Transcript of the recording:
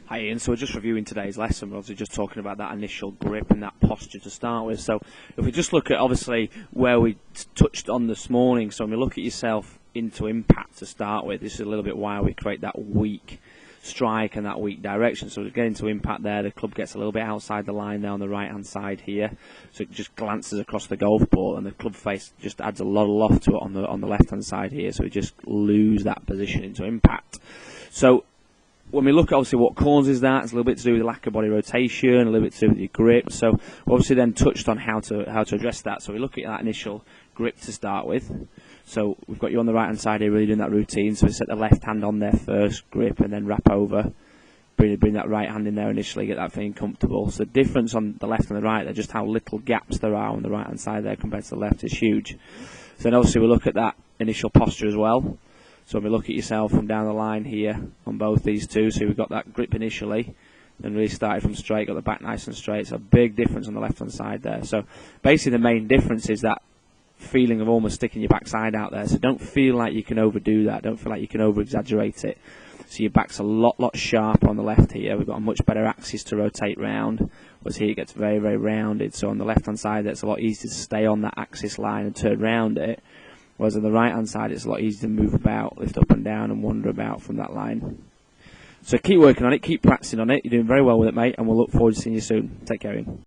Hi Ian, so we're just reviewing today's lesson. We're obviously just talking about that initial grip and that posture to start with. So if we just look at obviously where we touched on this morning, so when we look at yourself into impact to start with, this is a little bit why we create that weak strike and that weak direction. So we get into impact there, the club gets a little bit outside the line there on the right hand side here, so it just glances across the golf ball, and the club face just adds a lot of loft to it on the left hand side here, so we just lose that position into impact. So when we look at obviously what causes that, it's a little bit to do with the lack of body rotation, a little bit to do with your grip. So we obviously then touched on how to address that. So we look at that initial grip to start with. So we've got you on the right hand side here really doing that routine. So we set the left hand on there first, grip, and then wrap over. Bring that right hand in there initially, get that feeling comfortable. So the difference on the left and the right, just how little gaps there are on the right hand side there compared to the left is huge. So then obviously we look at that initial posture as well. So when we look at yourself from down the line here on both these two, so we've got that grip initially, then really started from straight, got the back nice and straight. It's a big difference on the left hand side there. So basically the main difference is that feeling of almost sticking your backside out there. So don't feel like you can overdo that, don't feel like you can over exaggerate it. So your back's a lot sharper on the left here. We've got a much better axis to rotate round, whereas here it gets very rounded. So on the left hand side it's a lot easier to stay on that axis line and turn round it. Whereas on the right hand side it's a lot easier to move about, lift up and down and wander about from that line. So keep working on it, keep practicing on it. You're doing very well with it, mate, and we'll look forward to seeing you soon. Take care, Ian.